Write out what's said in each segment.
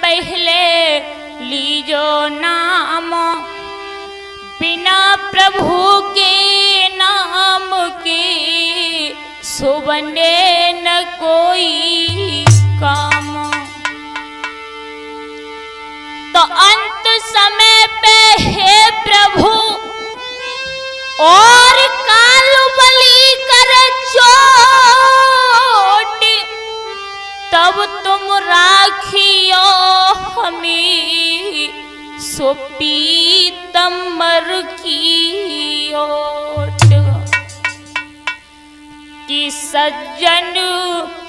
पहले लीजो नाम, बिना प्रभु के नाम के सुबने न कोई काम। तो अंत समय पे हे प्रभु और काल बलि कर चोट, तब तुम राखियो हमें सो पीतम्बर की ओट। कि सज्जन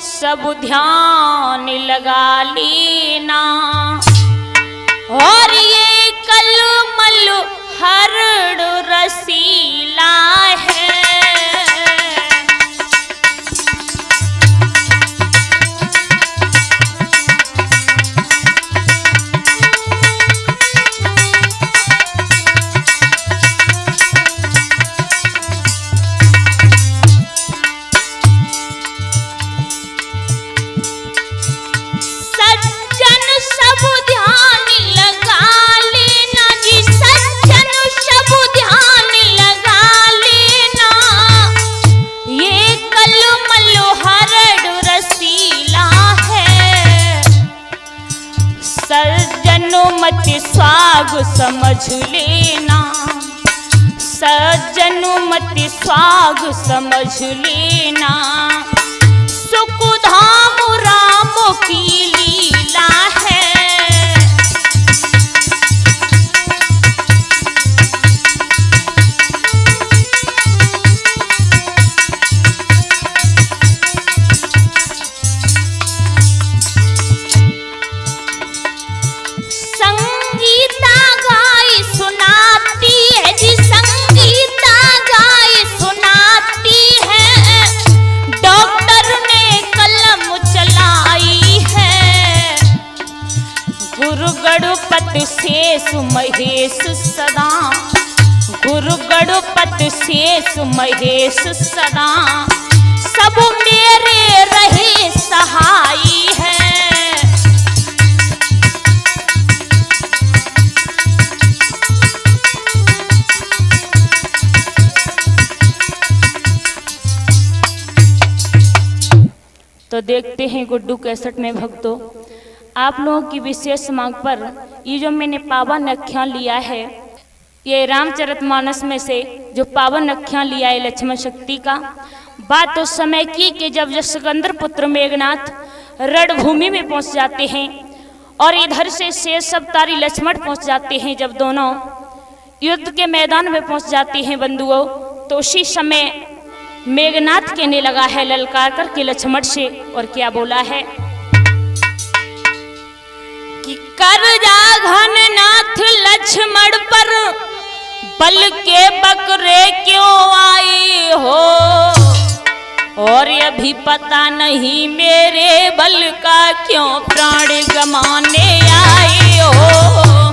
सब ध्यान लगा लेना, और ये कलमल हरड़ रसीला है। स्वाग समझ लेना, सज्जनु मति स्वाग समझ लेना, सुख धाम राम की लीला है। शेष महेश सदा, गुरु गणपत शेष महेश सदा, सब मेरे रहे सहाई है। तो देखते हैं गुड्डू कैसेट में भक्तों, आप लोगों की विशेष मांग पर ये जो मैंने पावन आख्यान लिया है, ये रामचरितमानस में से जो पावन आख्यान लिया है लक्ष्मण शक्ति का। बात उस समय की कि जब सिकंदर पुत्र मेघनाथ रणभूमि में पहुंच जाते हैं और इधर से शेष सप्तारी लक्ष्मण पहुंच जाते हैं। जब दोनों युद्ध के मैदान में पहुंच जाते हैं बंधुओं, तो उसी समय मेघनाथ कहने लगा है ललकार कर के लक्ष्मण से, और क्या बोला है कि कर जा घननाथ लक्ष्मण पर बल के बकरे क्यों आए हो, और अभी पता नहीं मेरे बल का क्यों प्राण गमाने आए हो।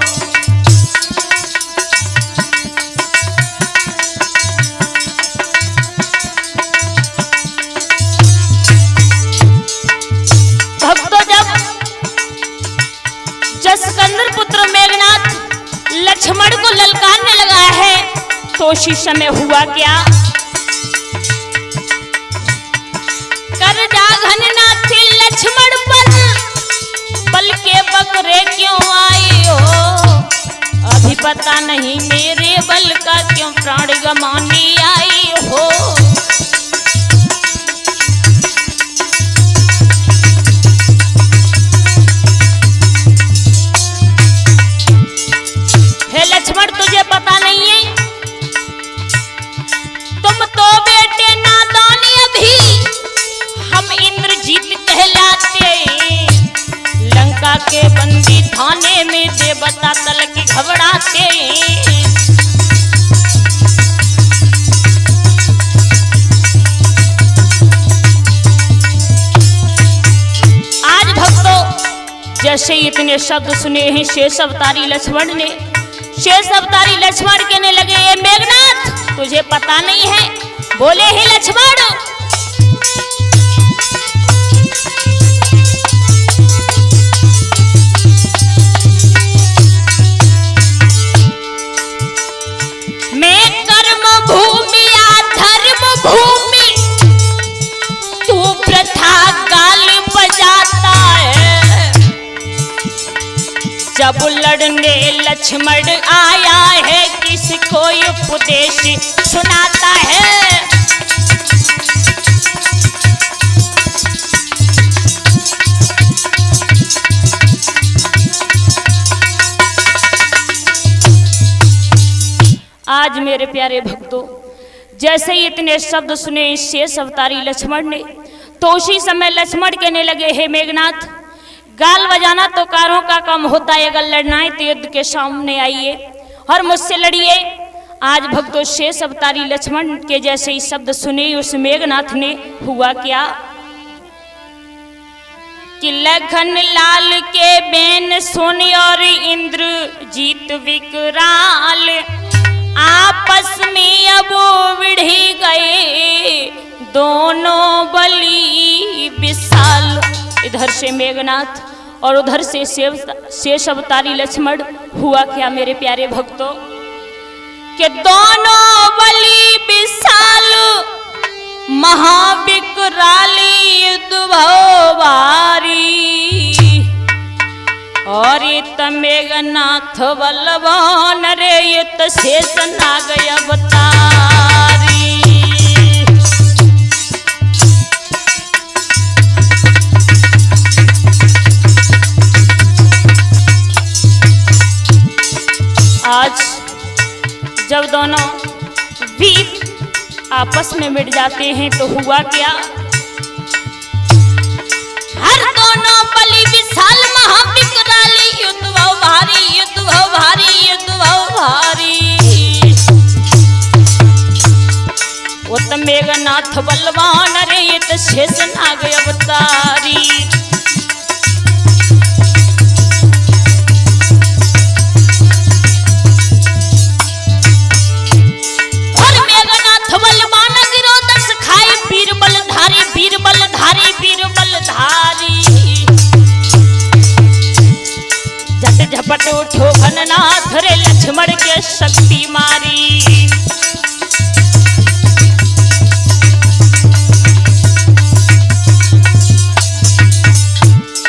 सिकंदर पुत्र मेघनाथ लक्ष्मण को ललकारने लगा है, तो उसी समय हुआ क्या, कर जा घननाथ लक्ष्मण पर बल के बकरे क्यों आए हो, अभी पता नहीं मेरे बल का क्यों प्राण गमाने आए हो। लक्ष्मण तुझे पता नहीं है, तुम तो बेटे नादान अभी, हम इंद्रजीत कहलाते, लंका के बंदी थाने में देवता तल के घबराते। आज भक्तों जैसे इतने शब्द सुने हैं शेष अवतारी लक्ष्मण ने, शेष अवतारी लक्ष्मण कहने लगे ये मेघनाथ तुझे पता नहीं है, बोले हे लक्ष्मण जब लड़ने लक्ष्मण आया है, किसको उपदेश सुनाता है। आज मेरे प्यारे भक्तों, जैसे ही इतने शब्द सुने शेष अवतारी लक्ष्मण ने, तो उसी समय लक्ष्मण कहने लगे, हे मेघनाथ, गाल बजाना तो कारों का काम होता है, अगर लड़ना है तो युद्ध के सामने आइए और मुझसे लड़िए। आज भक्तों, शेष अवतारी लक्ष्मण के जैसे ही शब्द सुने उस मेघनाथ ने हुआ क्या कि लखन लाल के बेन सोने और इंद्रजीत विकराल आपस में अब विढ़ी गए दोनों बलि विशाल। इधर से मेघनाथ और उधर से शेष अवतारी लक्ष्मण। हुआ क्या मेरे प्यारे भक्तों कि दोनों बलि विशाल महाविकराली युद्ध भारी, और ये मेघनाथ बलवान रे ये तो शेष नाग अवतारी। आज जब दोनों वीर आपस में मिट जाते हैं तो हुआ क्या, हर दोनों बलि विशाल महाविकराली युद्ध भाव भारी, युद्ध भाव भारी, युद्ध भाव भारी। वो तो मेघनाथ बलवान रे ये तो शेष नाग अवतारी। झपट उठो घननाथ रे लक्ष्मण के शक्ति मारी।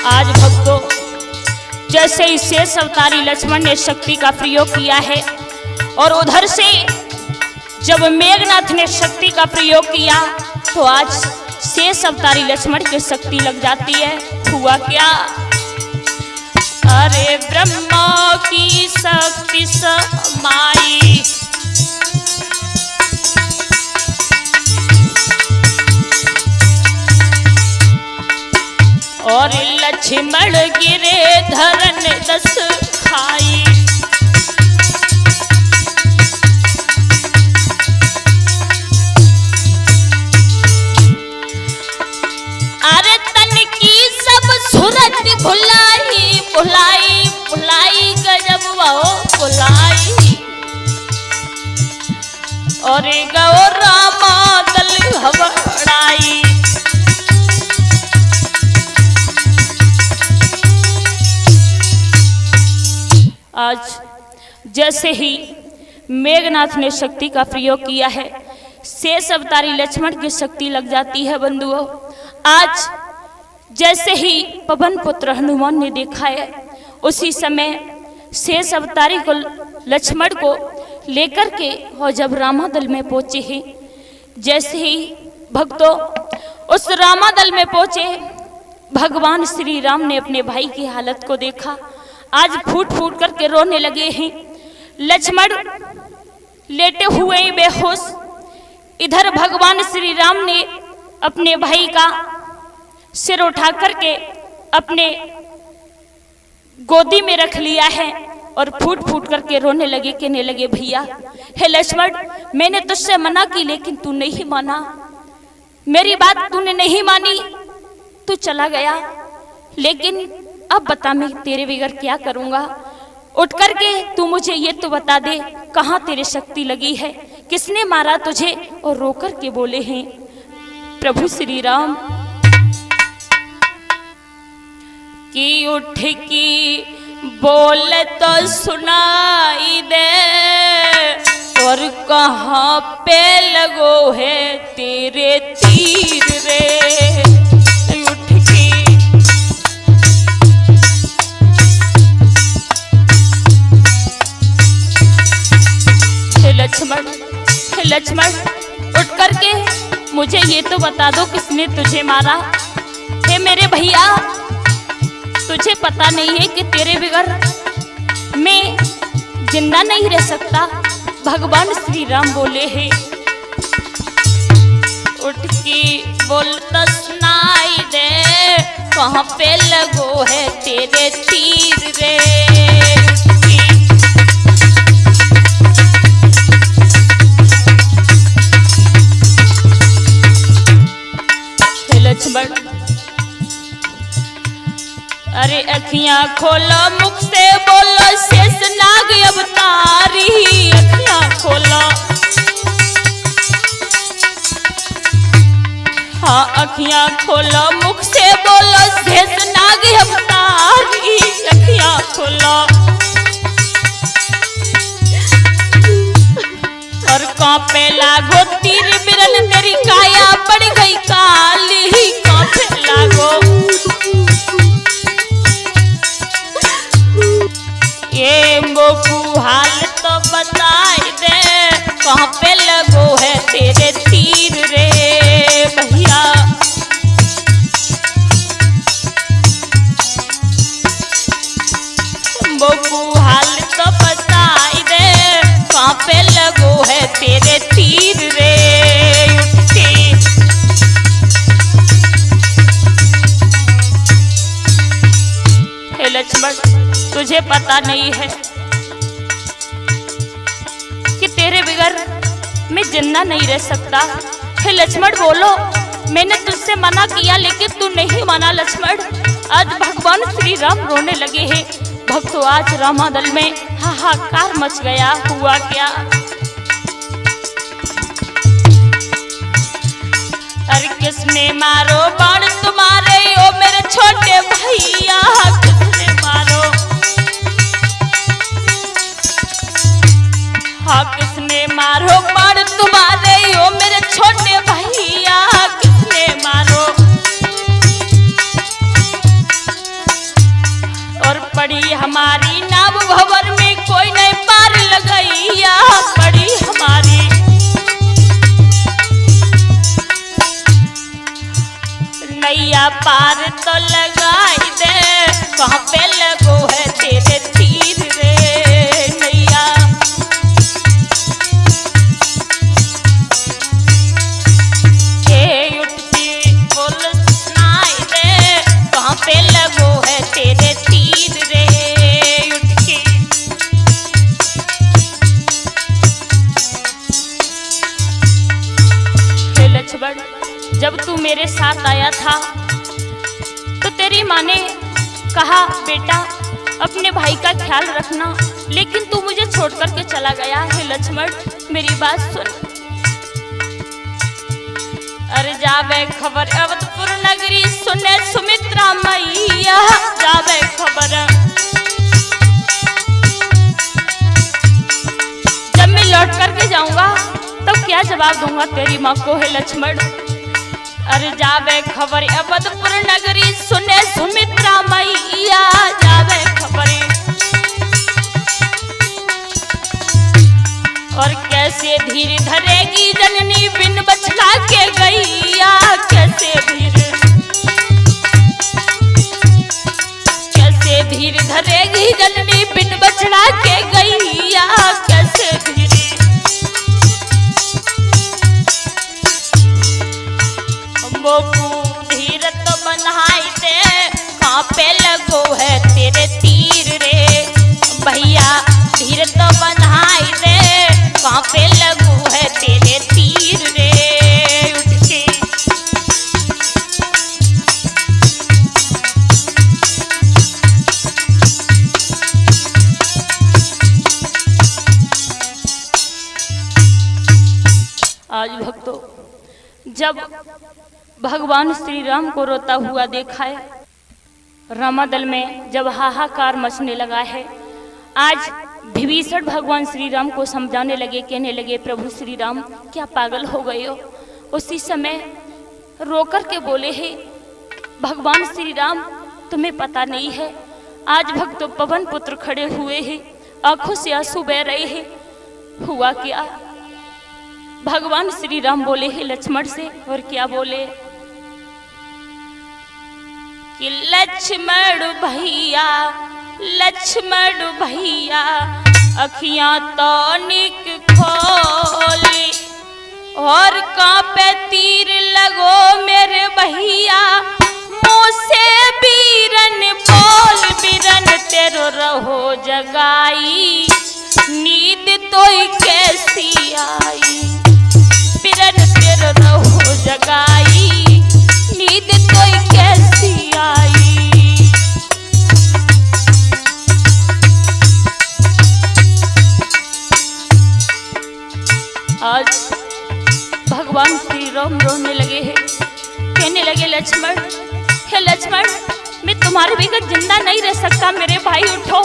आज भक्तों, जैसे ही शेष अवतारी लक्ष्मण ने शक्ति का प्रयोग किया है और उधर से जब मेघनाथ ने शक्ति का प्रयोग किया तो आज शेष अवतारी लक्ष्मण की शक्ति लग जाती है। हुआ क्या, अरे ब्रह्मा की शक्ति समाई, और लक्ष्मण गिरे धरन 10 खाई। अरे तन की सब सूरत भुलाई भुलाई भुलाई गजब वो भुलाई, और गौ रामा दल घबराई। आज जैसे ही मेघनाथ ने शक्ति का प्रयोग किया है, शेष अवतारी लक्ष्मण की शक्ति लग जाती है। बंधुओं, आज जैसे ही पवन पुत्र हनुमान ने देखा है, उसी समय शेष अवतारी को लक्ष्मण को लेकर के और जब रामादल में पहुंचे हैं, जैसे ही भक्तों उस रामादल में पहुंचे, भगवान श्री राम ने अपने भाई की हालत को देखा। आज फूट फूट करके रोने लगे हैं। लक्ष्मण लेटे हुए बेहोश, इधर भगवान श्री राम ने अपने भाई का सिर उठा करके अपने गोदी में रख लिया है और फूट फूट करके रोने लगे, कहने लगे, भैया हे लक्ष्मण, मैंने तुझसे मना की लेकिन तू नहीं माना, मेरी बात तूने नहीं मानी, तू चला गया, लेकिन अब बता मैं तेरे बगैर क्या करूंगा। उठ करके तू मुझे ये तो बता दे, कहाँ तेरी शक्ति लगी है, किसने मारा तुझे। और रो करके बोले हैं प्रभु श्री राम कि उठ की बोल तो सुनाई दे, और कहाँ पे लगो है तेरे तीर रे। उठ की हे लक्ष्मण उठ करके मुझे ये तो बता दो किसने तुझे मारा। हे मेरे भैया, तुझे पता नहीं है कि तेरे बगैर मैं जिंदा नहीं रह सकता। भगवान श्री राम बोले हैं, उठ के बोलता सुनाई दे, कहाँ पे लगो है तेरे तीर रे। लक्ष्मण अरे अखियां खोलो, मुख से बोलो, शेषनाग अवतारी। अखियां खोलो, हाँ अखियां खोलो, मुख से बोलो, शेषनाग अवतारी। अखियां खोलो और कांपे लागो, तीर बिरन तेरी काया पड़ गई काली। कांपे लागो, ये मोकू हाल तो बताई दे, कहाँ पे लगो है तेरे तीर रे भैया। मोकू हाल तो बताई दे, कहाँ पे लगो है तेरे तीर रे। हे लक्ष्मण, तुझे पता नहीं है कि तेरे बगैर मैं जिंदा नहीं रह सकता। हे लक्ष्मण बोलो, मैंने तुझसे मना किया लेकिन तू नहीं माना लक्ष्मण। आज भगवान श्री राम रोने लगे हैं। भक्तों, आज रामादल में हाहाकार मच गया। हुआ क्या? अरे किसने मारो बाण तुम्हारे, ओ मेरे छोटे भैया। किसने मारो, हाँ किसने मारो बाण तुम्हारे, ओ मेरे छोटे भैया। किसने मारो, और पड़ी हमारी नाव भंवर में, कोई नहीं पार लगैया। पड़ी हमारी नैया पार तो लगाई दे, कहाँ पे लगो है तेरे तीर रे नैया। ये उठती बोल सुनाई दे, कहाँ पे लगो है तेरे तीर रे। उठ के हे लक्ष्मण, जब तू मेरे साथ आया था तो तेरी माँ ने कहा बेटा अपने भाई का ख्याल रखना, लेकिन तू मुझे छोड़ करके चला गया। हे लक्ष्मण मेरी बात सुन। अरे जावे खबर अवधपुर नगरी, सुने सुमित्रा मैया। जावे खबर, जब मैं लौट करके जाऊंगा तब क्या जवाब दूंगा तेरी माँ को। हे लक्ष्मण अरे जावे खबर अवधपुर नगरी, सुने सुमित्रा मैया। जावे खबर, और कैसे धीर धरेगी जननी, बिन बचला के गैया। कैसे धीर धरेगी जननी, बिन बचला के गैया। कैसे धीर, धीर तो बनाई दे, कहाँ पे लगो है तेरे तीर रे भैया। धीर तो बनाई दे, कहाँ पे लगो है तेरे तीर रे। उठ के आज भक्तों, जब भगवान श्री राम को रोता हुआ देखा है, रामादल में जब हाहाकार मचने लगा है, आज विभीषण भगवान श्री राम को समझाने लगे, कहने लगे प्रभु श्री राम क्या पागल हो गए हो। उसी समय रोकर के बोले हैं भगवान श्री राम तुम्हें पता नहीं है, आज भक्त पवन पुत्र खड़े हुए हैं, आंखों से आंसू बह रहे हैं, हुआ क्या, भगवान श्री राम बोले हैं लक्ष्मण से, और क्या बोले कि लक्ष्मण भैया अखियां तो निक खोली, और कांपे तीर लगो मेरे भैया, मुँह से बीरन बोल बीरन तेरो रहो जगाई, नींद तो कैसी आई, बीरन तेरो रहो जगाई, नींद तो कैसी आई। आज भगवान श्री राम रोने लगे हैं, कहने लगे लक्ष्मण, हे लक्ष्मण, मैं तुम्हारे बगैर जिंदा नहीं रह सकता, मेरे भाई उठो।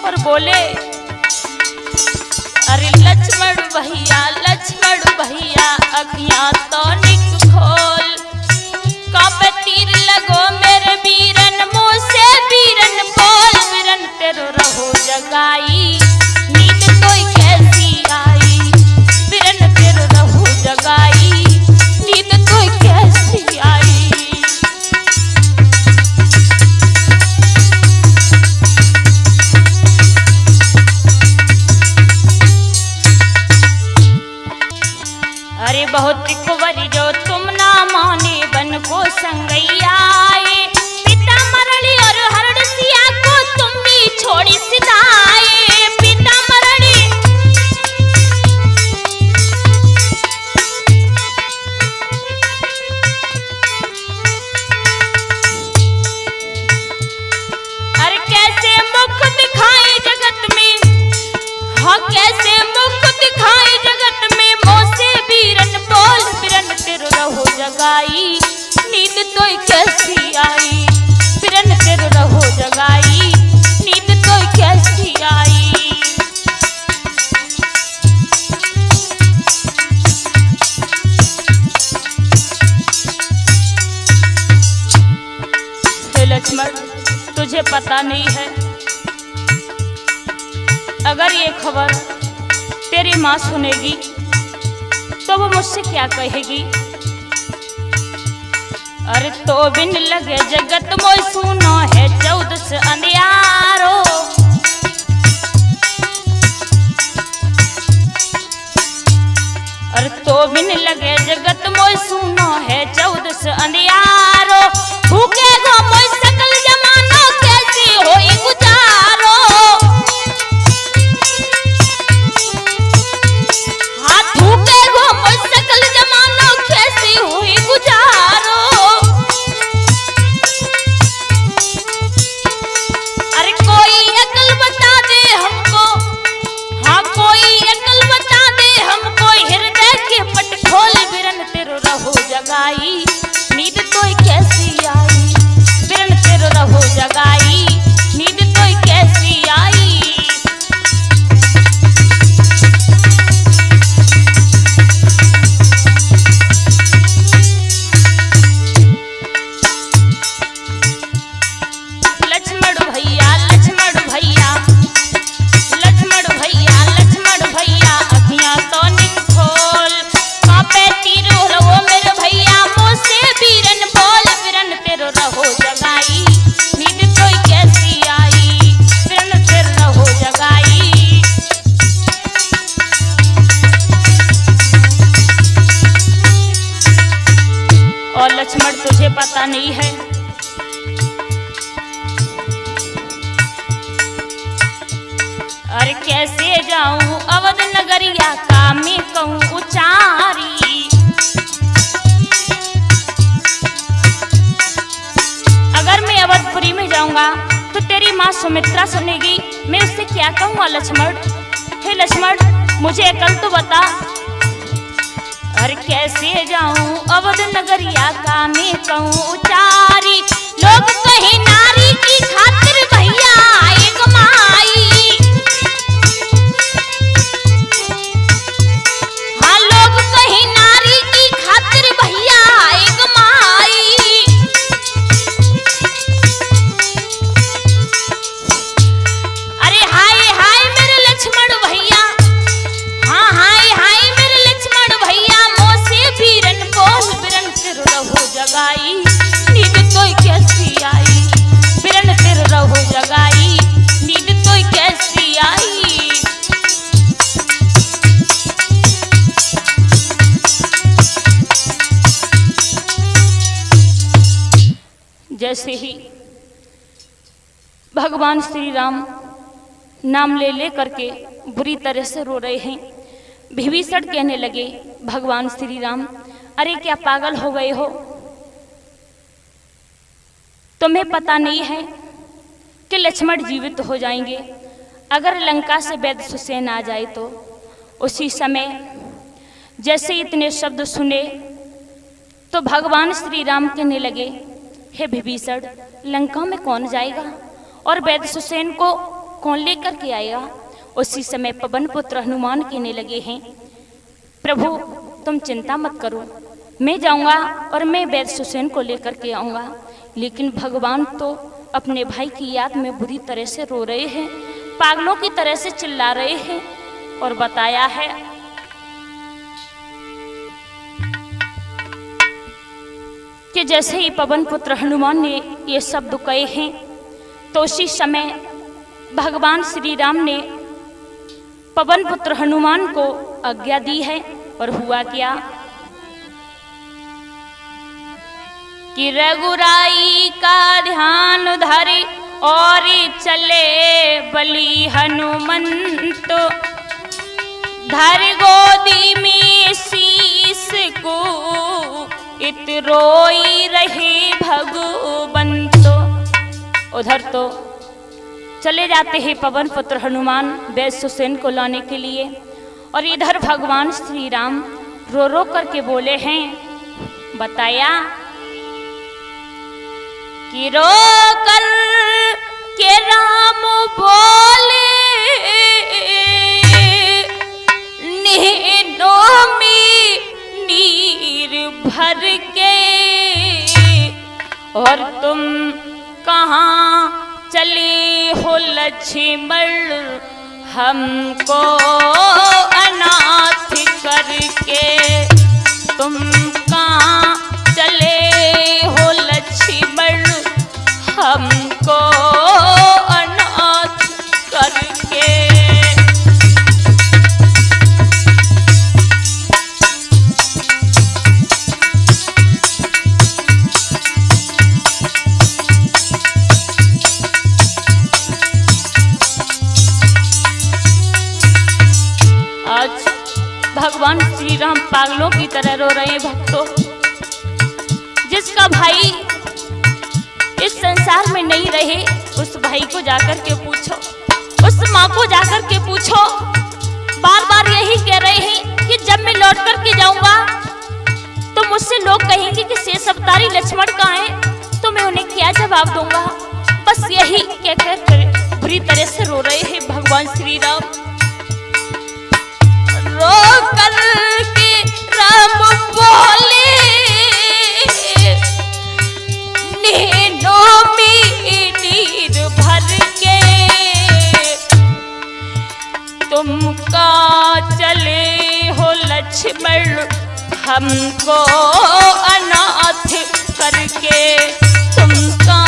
और बोले अरे लक्ष्मण भैया अखियां तो निक खोल, कांपे तीर लगो मेरे बीरन, मुँह से बीरन बोल बीरन तेरो रहो जगाई, नींद तो कैसी आई, बीरन तेरो रहो जगाई, नींद तो कैसी आई। अरे बहुत कुंवरी जो तुम ना माने बन को संगैया आए, पिता मरली और हरसिया को तुम भी छोड़ी सिधाए, पिता मरली अरे कैसे मुख दिखाए जगत में, हाँ कैसे मुख दिखाए जगत में, मोसे बीरन बोल बीरन तेरो रहो जगाई, नींद तो कैसी आई, बीरन तेरो रहो जगाई, नींद तो कैसी आई। हे लक्ष्मण, तुझे पता नहीं है, अगर ये खबर तेरी माँ सुनेगी तो वो मुझसे क्या कहेगी। अरे तो बिन लगे जगत मोय सुनो है 14 अंधियारो, अरे तो बिन लगे जगत मोय सुनो है 14 अंधियारो, भूखे गो मोय सकल जमानो कैसी होई गुजारो, हाथ भूखे गो मोय सकल जमानो कैसी हुई गुजारो। अरे कोई अकल बता दे हमको, हाँ कोई अकल बता दे हमको, हृदय के पट खोल बीरन तेरो रहो जगाई, नींद तो कैसी आई, बीरन तेरो रहो जगाई, नींद तो कैसी आई। और लक्ष्मण तुझे पता नहीं है, अरे कैसे जाऊं अवध नगरिया का मैं कहूं उचारी, अगर मैं अवधपुरी में जाऊंगा तो तेरी माँ सुमित्रा सुनेगी, मैं उससे क्या कहूंगा लक्ष्मण। हे लक्ष्मण, मुझे अकल तो बता। अरे कैसे जाऊं अवध नगरिया का मैं कहूं उचारी, लोग कहे नारी की खातिर भैया एक माई, हाँ लोग कहे नारी की खातिर भैया एक माई। अरे हाय हाय मेरे लक्ष्मण भैया, हाँ जैसे ही भगवान श्री राम नाम ले ले करके बुरी तरह से रो रहे हैं, विभीषण कहने लगे भगवान श्री राम, अरे क्या पागल हो गए हो? तुम्हें पता नहीं है कि लक्ष्मण जीवित हो जाएंगे अगर लंका से वैद्य सुसेन आ जाए तो। उसी समय जैसे इतने शब्द सुने तो भगवान श्री राम कहने लगे, हे विभीषण, लंका में कौन जाएगा और वैद्य सुसेन को कौन लेकर के आएगा? उसी समय पवन पुत्र हनुमान कहने लगे हैं, प्रभु तुम चिंता मत करो, मैं जाऊंगा और मैं वैद्य सुसेन को लेकर के आऊंगा। लेकिन भगवान तो अपने भाई की याद में बुरी तरह से रो रहे हैं, पागलों की तरह से चिल्ला रहे हैं। और बताया है कि जैसे ही पवन पुत्र हनुमान ने ये शब्द कहे हैं तो उसी समय भगवान श्री राम ने पवन पुत्र हनुमान को आज्ञा दी है। और हुआ क्या कि रघुराई का ध्यान धरे और चले बलि हनुमंत, धर गोदी में शीस को इत रोई रहे भगवंत। उधर तो चले जाते हैं पवन पुत्र हनुमान वैद्य सुसेन को लाने के लिए, और इधर भगवान श्री राम रो रो करके बोले हैं। बताया कि रो कर के राम बोले, नैनों में नीर भर के, और तुम कहाँ चले हो लक्ष्मण हमको अनाथ करके? तुम कहाँ चले हो लक्ष्मण हमको अनाथ करके? आज भगवान श्री राम पागलों की तरह रो रहे हैं। भक्तों, जिसका भाई इस संसार में नहीं रहे उस भाई को जाकर के पूछो, उस माँ को जाकर के पूछो। बार बार यही कह रहे हैं कि जब मैं लौट कर के जाऊंगा तो मुझसे लोग कहेंगे कि शेष अवतारी लक्ष्मण कहाँ है, तो मैं उन्हें क्या जवाब दूंगा? बस यही कहकर बुरी तरह से रो रहे हैं भगवान श्री राम। रो कर के राम बोले, नैनों में नीर भर के, तुम का चले हो लक्ष्मण हमको अनाथ करके? तुम का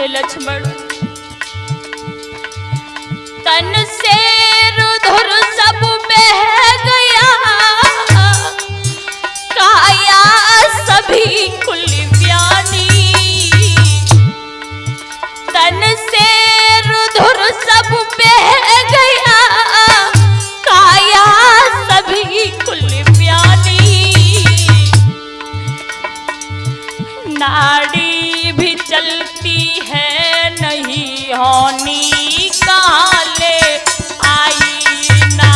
लक्ष्मण, तन से रुधिर सब बह गया, काया सभी कुलव्यानी, तन से रुधिर सब बह गया, काया सभी कुलव्यानी, नाड़ी भी चलती है नहीं होनी, काले आई ना।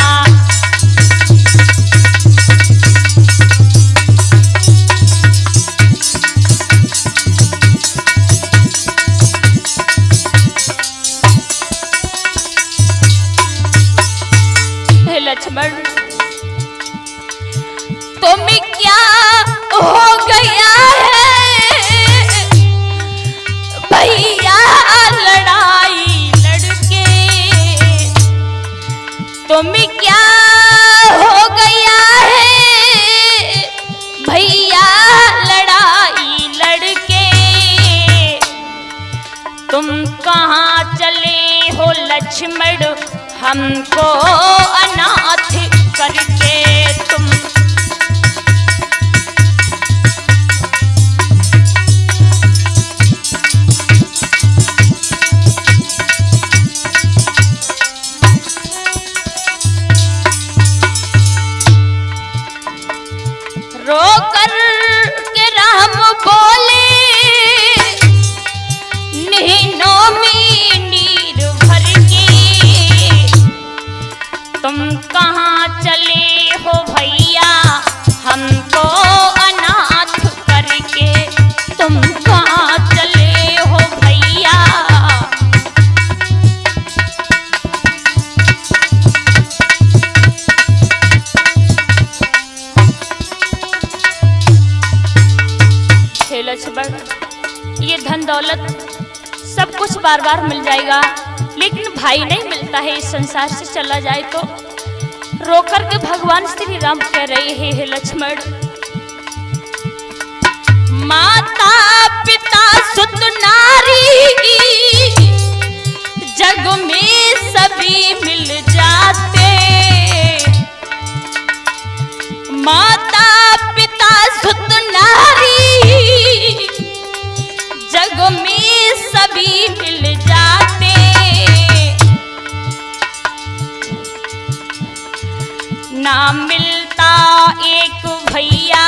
हे लक्ष्मण, तुम क्या हो गया है भैया लड़ाई लड़के? तुम क्या हो गया है भैया लड़ाई लड़के? हमको अनाथ करके तुम। रो कर के राम बोले नैनों में नीर भर के, तुम कहाँ चले हो भैया हमको अनाथ करके, तुम कहाँ चले हो भैया। हे लक्ष्मण, ये धन दौलत सब कुछ बार बार मिल जाएगा, लेकिन भाई नहीं मिलता है, इस संसार से चला जाए तो। रोकर के भगवान श्री राम कह रहे हैं, हे लक्ष्मण, माता पिता सुत नारी जग में सभी मिल जाते, माता पिता सुत नारी जग में सभी मिल जाते, ना मिलता एक भैया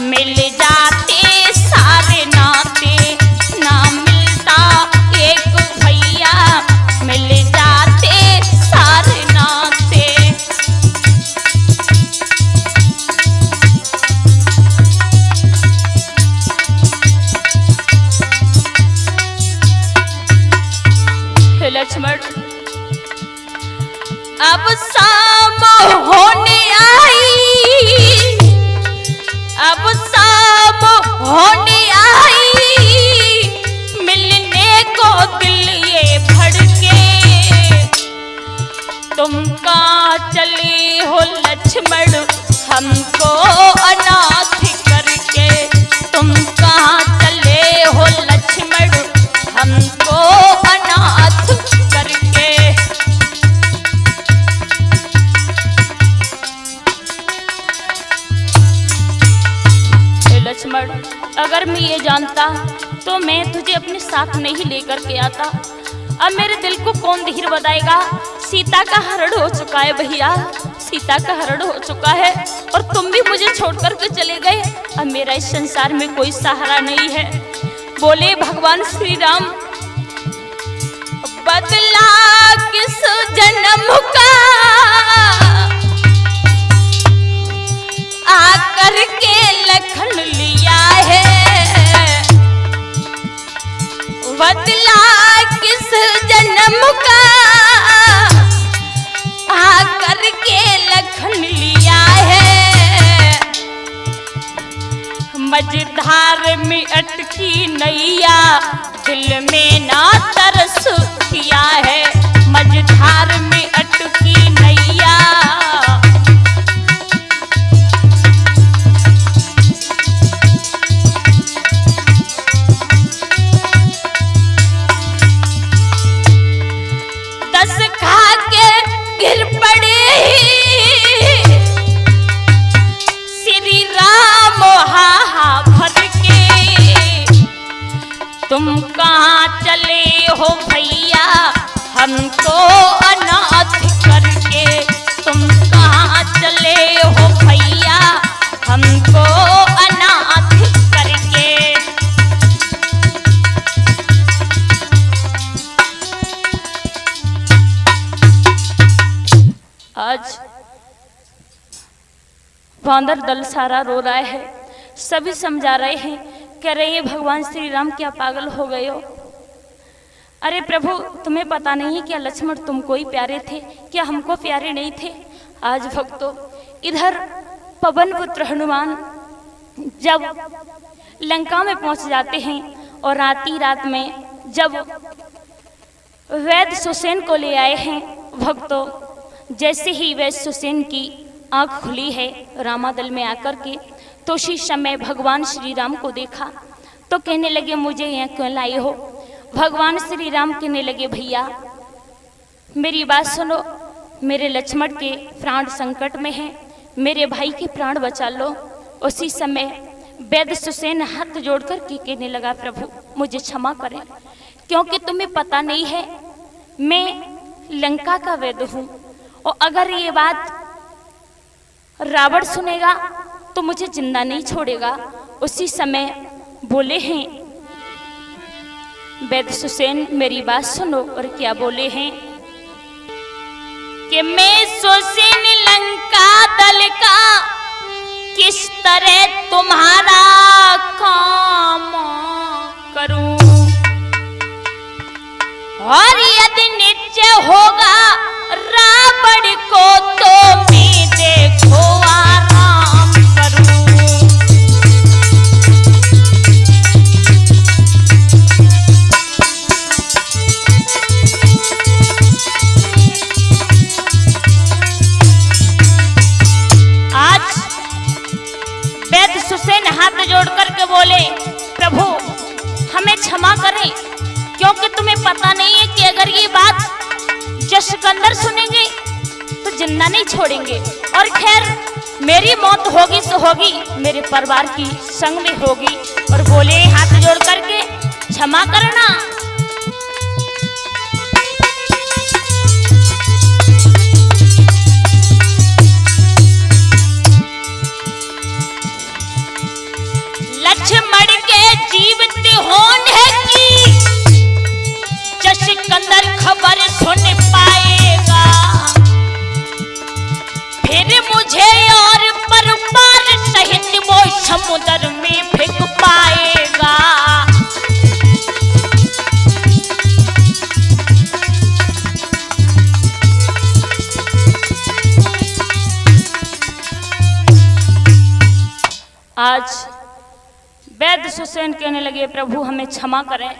मिल जाते सारे नाते, ना मिलता एक भैया मिल जाते सारे नाते। लक्ष्मण, अब शाम होने आई, अब शाम होने आई, मिलने को दिल ये भड़के, तुम कहाँ चले हो लक्ष्मण हमको अनाथ करके, तुम कहाँ चले हो लक्ष्मण हमको अनाथ करके। लक्ष्मण, अगर मैं ये जानता तो मैं तुझे अपने साथ नहीं लेकर के आता। अब मेरे दिल को कौन धीर बताएगा। सीता का हरण हो चुका है भैया, सीता का हरण हो चुका है, और तुम भी मुझे छोड़ करके चले गए। अब मेरा इस संसार में कोई सहारा नहीं है। बोले भगवान श्री राम, बदला किस जन्म का आकर के लखन लिया है, बदला किस जन्म का आकर के लखन लिया है, मझधार में अटकी नैया दिल में ना तरस किया है, मझधार में अटकी नैया। दस खा के गिर पड़े श्री राम हा भर के, तुम कहाँ चले हो भैया हमको अनाथ करके, तुम कहाँ चले हो भैया हमको अनाथ करके। आज बांदर दल सारा रो रहा है, सभी समझा रहे हैं, कह रहे हैं भगवान श्री राम क्या पागल हो गए हो। अरे प्रभु, तुम्हें पता नहीं है क्या लक्ष्मण तुमको ही प्यारे थे, क्या हमको प्यारे नहीं थे। आज भक्तों, इधर पवन पुत्र हनुमान जब लंका में पहुंच जाते हैं और आती रात में जब वैद्य सुसेन को ले आए हैं भक्तों, जैसे ही वैद्य सुसेन की आंख खुली है रामादल में आकर के, तो उसी समय भगवान श्री राम को देखा तो कहने लगे मुझे यहाँ क्यों लाए हो। भगवान श्री राम कहने लगे भैया मेरी बात सुनो, मेरे लक्ष्मण के प्राण संकट में हैं, मेरे भाई के प्राण बचा लो। उसी समय वैद्य सुसेन हाथ जोड़कर के कहने लगा, प्रभु मुझे क्षमा करें, क्योंकि तुम्हें पता नहीं है मैं लंका का वैद्य हूँ, और अगर ये बात रावण सुनेगा तो मुझे जिंदा नहीं छोड़ेगा। उसी समय बोले हैं वैद्य सुसेन, मेरी बात सुनो। और क्या बोले हैं कि मैं सुसेन लंका दल का किस तरह तुम्हारा काम करूं, और यदि निश्चय होगा रावण को तो मैं देखो आराम करूं। आज वैद्य सुसेन हाथ जोड़ करके बोले, प्रभु हमें क्षमा करें, क्योंकि तुम्हें पता नहीं है कि अगर ये बात जशकंदर सुनेंगे तो जिंदा नहीं छोड़ेंगे, और खैर मेरी मौत होगी सो होगी, मेरे परिवार की संग में होगी। और बोले हाथ जोड़ करके, क्षमा करना। लक्ष्मण के जीवित होने की जशकंदर खबर सुन पाएगा, फिर मुझे और परिवार सहित वो समुद्र में फेंक पाएगा। आज वैद्य सुसेन कहने लगे, प्रभु हमें क्षमा करें,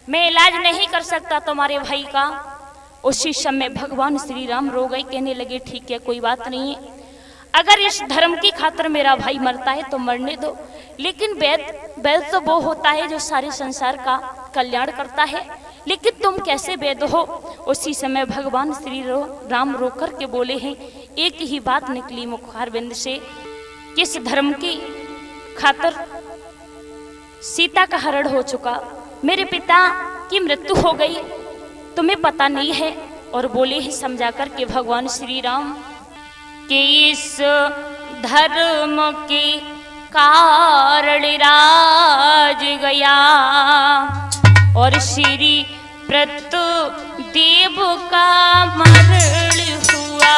मैं इलाज नहीं कर सकता तुम्हारे भाई का। उसी समय भगवान श्री राम रो गए, कहने लगे ठीक है कोई बात नहीं है, अगर इस धर्म की खातिर मेरा भाई मरता है तो मरने दो, लेकिन वैद्य तो वो होता है जो सारे संसार का कल्याण करता है, लेकिन तुम कैसे वैद्य हो। उसी समय भगवान श्री राम रो कर के बोले हैं, एक ही बात निकली मुखारबिंद से, किस धर्म की खातिर सीता का हरण हो चुका, मेरे पिता की मृत्यु हो गई, तुम्हें पता नहीं है। और बोले ही समझा कर के भगवान श्री राम कि इस धर्म के कारण राज गया, और श्री प्रतुदेव का मरण हुआ।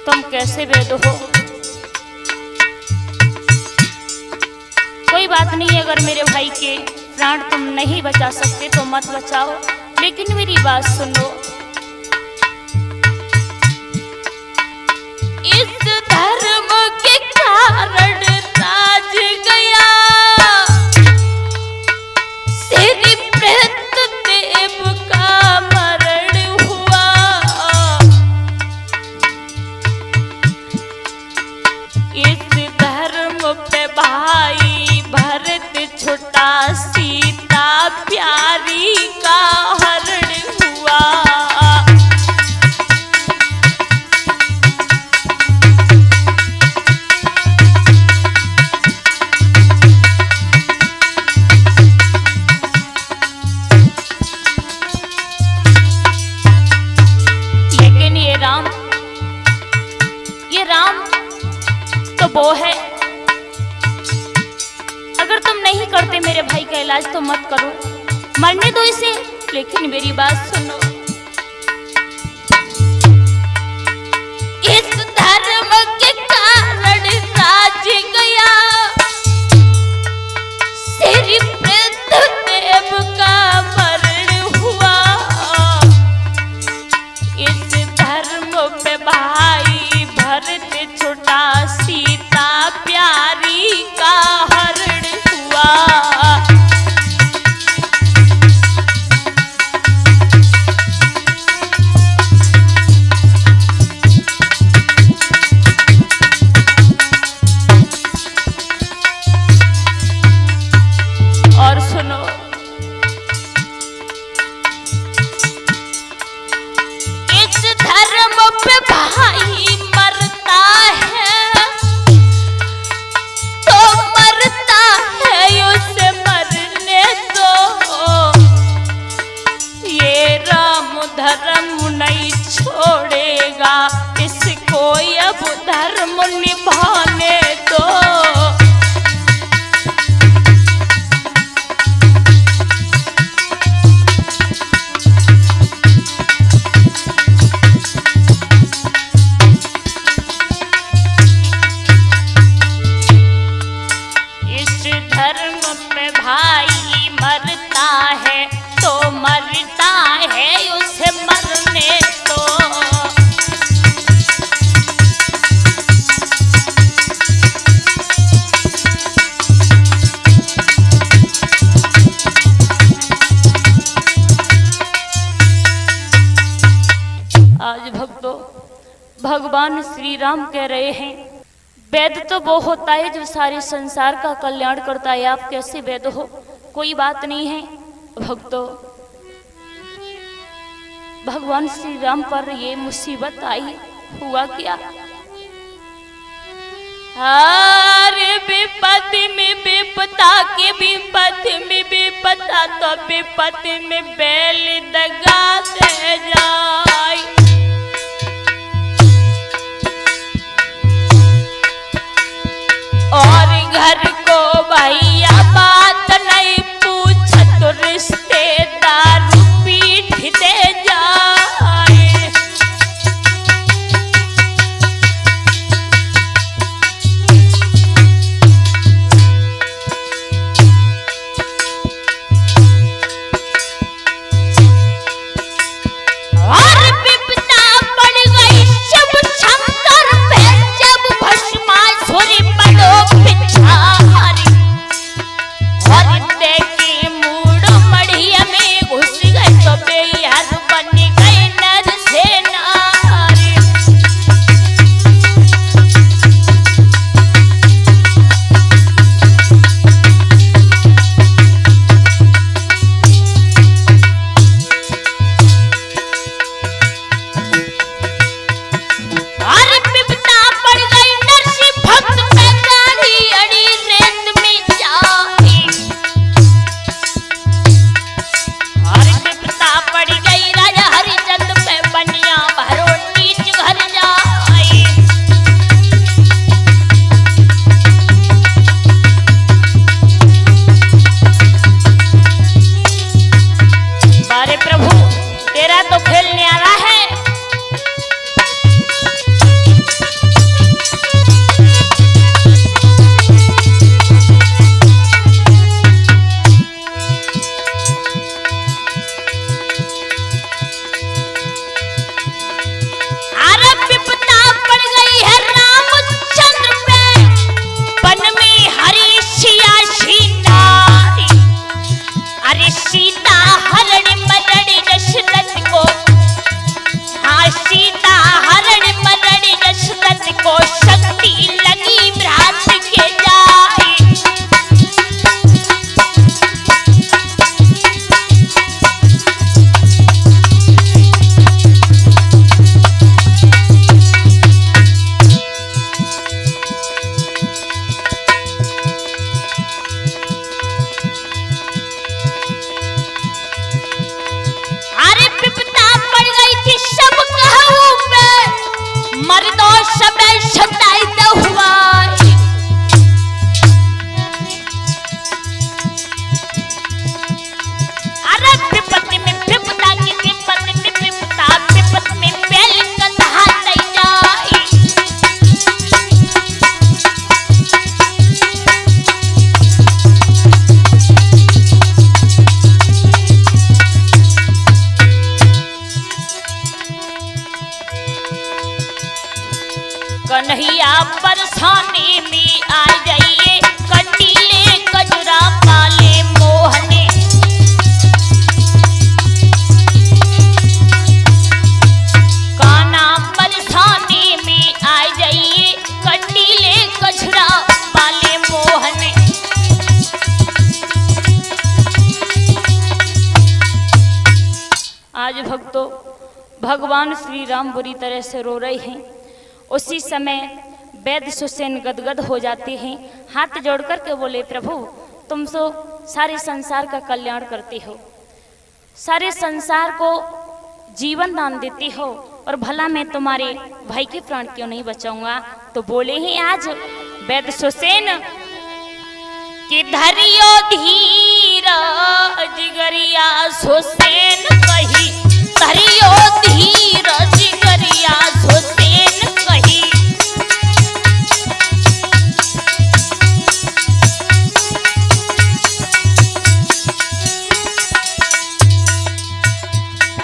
तुम कैसे वैद्य हो? कोई बात नहीं, अगर मेरे भाई के प्राण तुम नहीं बचा सकते तो मत बचाओ, लेकिन मेरी बात सुनो। इस धर्म के कारण राज गया, श्री प्रतुदेव का मरण हुआ। इस धर्म पे भाई भरत छुटा, सीता प्यारी का हरण हुआ। लेकिन ये राम तो वो है, अगर तुम नहीं करते मेरे भाई का इलाज तो मत करो, मरने दो इसे। लेकिन मेरी बात सुनो, इस धर्म के कारण राज गया, श्री प्रतुदेव का मरण हुआ। इस धर्म पे भाई भरत छुटा, सीता प्यारी का हरण हुआ। भगवान श्री राम कह रहे हैं, वैद्य तो वो होता है जो सारे संसार का कल्याण करता है, आप कैसे वैद्य हो? कोई बात नहीं है भक्तों, भगवान श्री राम पर ये मुसीबत आई, हुआ क्या? हर विपत्ति में विपता के विपत्ति में विपता, तो विपत्ति में बैल दगा दे जाए। और घर को भैया बात नहीं पूछ, तो रिश्तेदार पीठ दे जाए। और विपदा पड़ गई शिव शंकर पे, जब भस्मासुर बनो पिछारी। और देखे मूड मढ़िया में घुस गए, तो बेयार बन गए नर से नारी। और विपदा पड़ गई नरसिंह भक्त पे, गाड़ी अड़ी रेत में जाई। और विपदा पड़ गई राजा हरिचंद पे, बनिया भरो नीच घर जाई। अरे प्रभु, तेरा तो खेल न्यारा है। अरे विपदा पड़ गई है रामचंद्र पे, वन में हरी सिया नारी। अरे सीता हरण मरण दशरथ को, हाँ सीता हरण मरण दशरथ को, शक्ति लगी भ्रात के जाए। अरे विपदा पड़ गई थी सब कहू पे, मर्दों सब सताई तो हुआ। अरे विपत्ति में विपदा की विपत्ति में विपदा, विपत्ति में बैल कंधा नहीं जाए। कन्हैया बरसाने में आ जाइए, कटीले कजरा पाले मोहने। काना बरसाने में आ जाइए, कटीले कजरा पाले मोहने। आज भक्तों, भगवान श्री राम बुरी तरह से रो रहे हैं। उसी समय वैद्य सुसेन गदगद हो जाते हैं, हाथ जोड़ करके बोले, प्रभु तुम तो सारे संसार का कल्याण करते हो, सारे संसार को जीवन दान देते हो, और भला मैं तुम्हारे भाई के प्राण क्यों नहीं बचाऊंगा? तो बोले हैं आज वैद्य सुसेन कि धरियो धीरा जिगरिया सुसेन कही, धरियो धीरा जिगरिया सुसेन कही।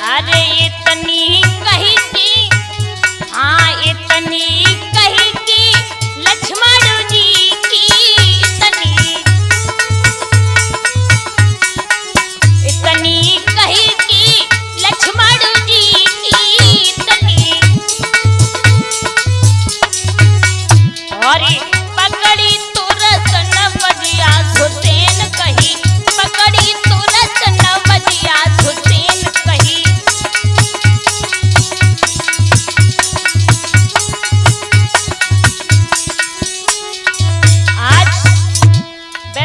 अरे इतनी कही थी, हाँ इतनी कही थी लक्ष्मण जी की, इतनी कही थी लक्ष्मण जी की।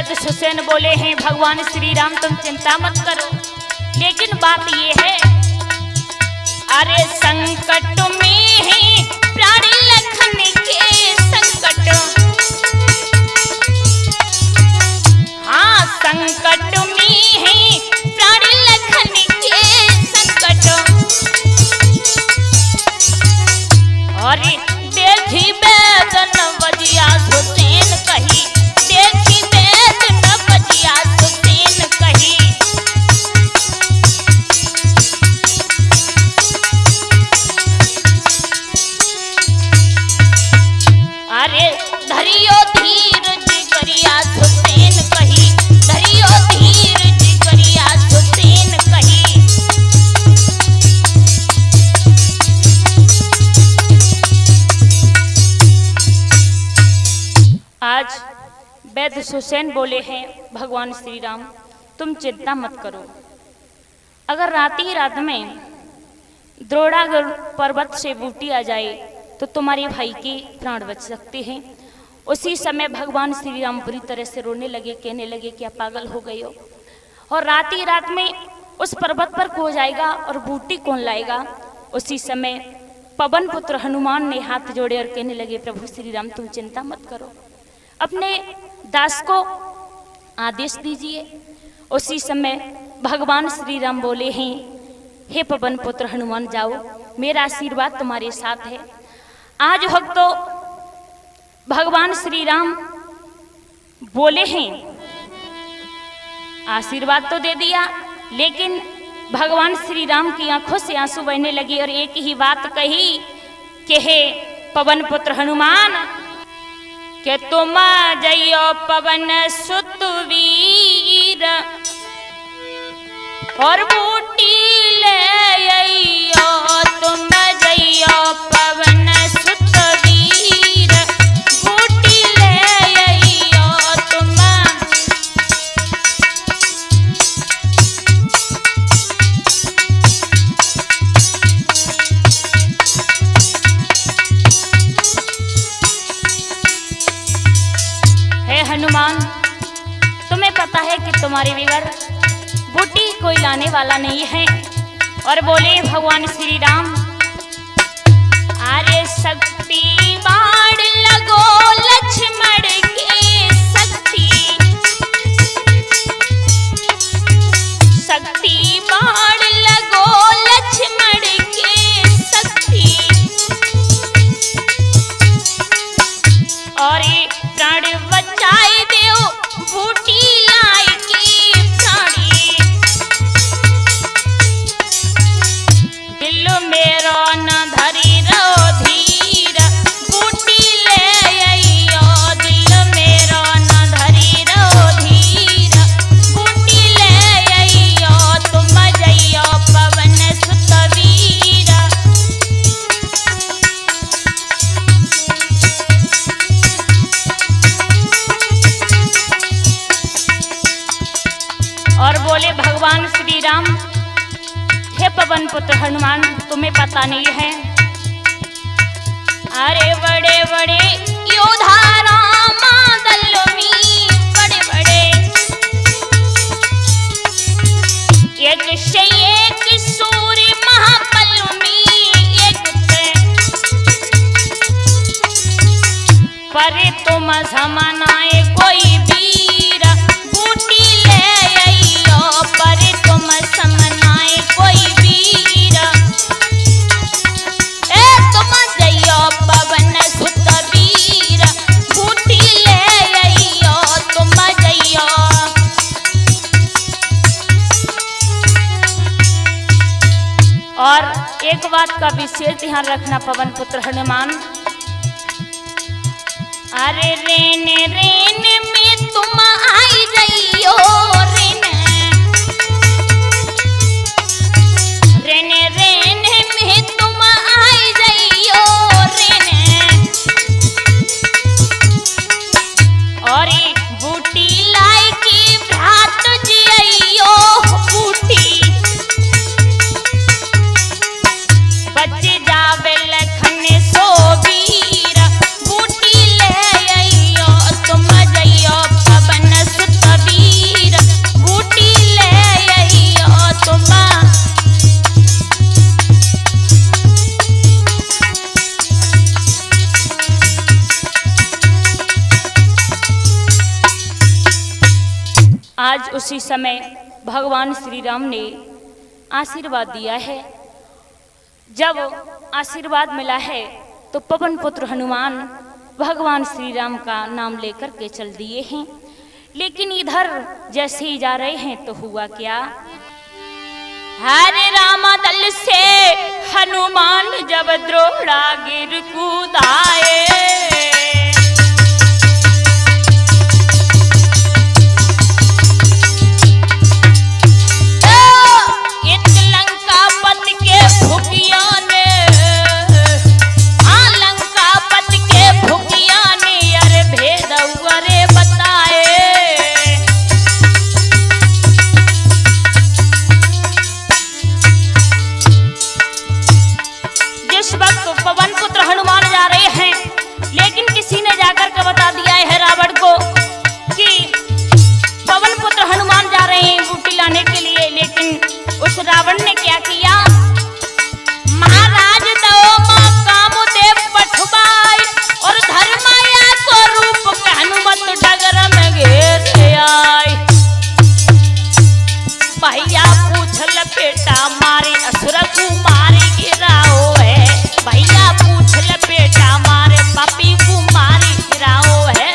वैद्य सुसेन बोले हैं भगवान श्री राम तुम चिंता मत करो, लेकिन बात ये है, अरे संकट में है प्राण लखन के संकट, हाँ संकट में है प्राण लखन के संकट। और देखी वेदन बजिया सुसेन कही, देखी वेदन बजिया सुसेन कही, अरे धरियो धीर जिगरिया सुसेन कही, धरियो धीर जिगरिया सुसेन कही। आज वैद्य सुसेन बोले हैं भगवान श्री राम तुम चिंता मत करो, अगर राती रात में द्रोणागढ़ पर्वत से बूटी आ जाए तो तुम्हारे भाई के प्राण बच सकते हैं। उसी समय भगवान श्री राम बुरी तरह से रोने लगे, कहने लगे क्या पागल हो गए हो, और राती रात में उस पर्वत पर खो जाएगा और बूटी कौन लाएगा। उसी समय पवन पुत्र हनुमान ने हाथ जोड़े और कहने लगे प्रभु श्री राम तुम चिंता मत करो, अपने दास को आदेश दीजिए। उसी समय भगवान श्री राम बोले हैं हे पवन पुत्र हनुमान जाओ, मेरा आशीर्वाद तुम्हारे साथ है। आज भक्तों भगवान श्री राम बोले हैं, आशीर्वाद तो दे दिया, लेकिन भगवान श्री राम की आंखों से आंसू बहने लगे और एक ही बात कही कि हे पवन पुत्र हनुमान के तुम जइयो पवन सुत वीर और बूटी ले अइयो, तुम जइयो पवन सुत वीर बूटी ले अइयो तुम। हे हनुमान तुम्हें पता है कि तुम्हारे बिगड़ बूटी कोई लाने वाला नहीं है। और बोले भगवान श्री राम अरे शक्ति बाण लगो लक्ष्मण के शक्ति, शक्ति बाण लगो लक्ष्मण के शक्ति, और प्राण बचाए देव बूटी लाई की प्राणी, दिल मेरो न धरी रो धीर बूटी ले अइयो, दिल मेरो न धरी रो धीर बूटी ले अइयो, तुम जइयो पवन सुत वीर। और बोले भगवान श्री राम हे पवन पुत्र हनुमान तुम्हें पता नहीं है, अरे बड़े बड़े योद्धा रामा दल में बड़े बड़े एक से एक सूर्य महाबल में एक थे, पर तुम समानाए कोई वीर बूटी ले अइयो, पर तुम समनाए कोई वीर, ए तुम जइयो पवन सुत वीर बूटी ले अइयो, तुम जइयो। और एक बात का विशेष ध्यान रखना पवन पुत्र हनुमान, अरे रेन रेन में तुम आई जइयो, रेन रेन रेन में तुम आई जइयो रेन, और बूटी लाई की भ्रात जियो बूटी, बच्चे जावे लखन सो वीर बूटी ले अइयो, तुम जइयो पवन सुत आज उसी समय भगवान श्री राम ने आशीर्वाद दिया है। जब आशीर्वाद मिला है तो पवन पुत्र हनुमान भगवान श्री राम का नाम लेकर के चल दिए हैं। लेकिन इधर जैसे ही जा रहे हैं तो हुआ क्या, हरे रामा दल से हनुमान जब द्रोड़ा गिर कूदाए, पवन पुत्र हनुमान जा रहे हैं, लेकिन किसी ने जाकर के बता दिया है रावण को कि पवन पुत्र हनुमान जा रहे हैं बूटी लाने के लिए। लेकिन उस रावण ने क्या किया, महाराज दो कामदेव पठुबाई और धर्माया को रूप के हनुमत डगर में घेर आए। भैया पूछ लपेटा मारे असुर कुमारी गिराओ है, भैया पूछ लपेटा मारे पापी कुमारी गिराओ है।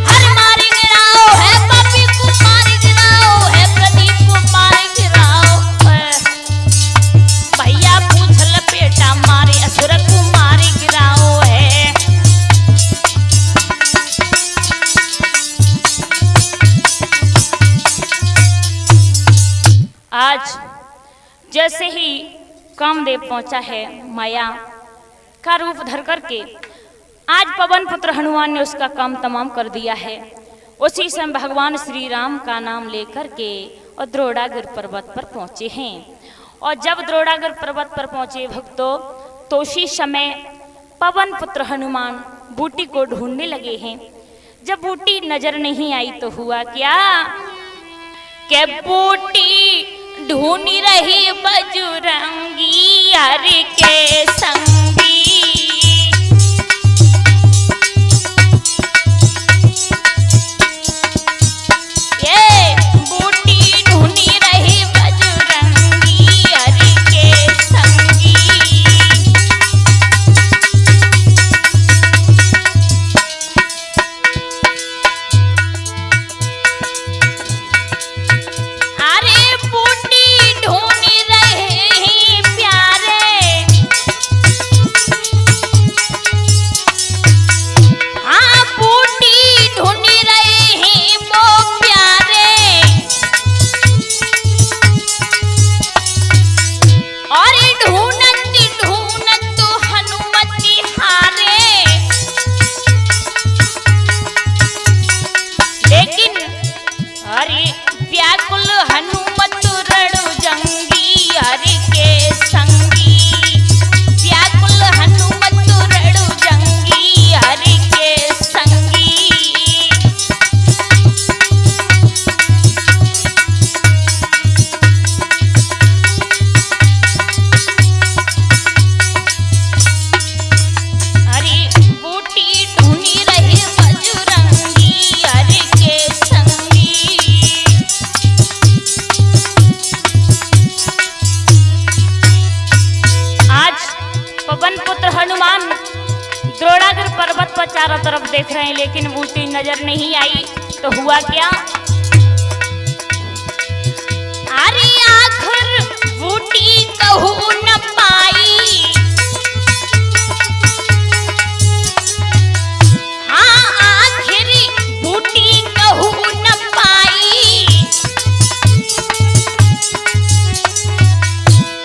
हर मारी गिराओ है, पापी कुमारी गिराओ है, प्रदीप कुमारी गिराओ है। भैया पूछ लपेटा मारे असुर कुमारी गिराओ है। आज जैसे ही कामदेव पहुंचा है माया का रूप धर करके, आज पवन पुत्र हनुमान ने उसका काम तमाम कर दिया है। उसी समय भगवान श्री राम का नाम लेकर के और द्रोणागिर पर्वत पर पहुंचे हैं। और जब द्रोणागिर पर्वत पर पहुंचे भक्तों, तो उसी समय पवन पुत्र हनुमान बूटी को ढूंढने लगे हैं। जब बूटी नजर नहीं आई तो हुआ क्या, के बूटी ढूंढी रही बजरंगी हरि के संगी, ये बूटी ढूंढी रही बजरंगी हरि के संगी। द्रोणागिर पर्वत पर चारों तरफ देख रहे हैं, लेकिन बूटी नजर नहीं आई तो हुआ क्या, अरे आखिर बूटी कहू न पाई, हाँ आखिर बूटी कहू न पाई,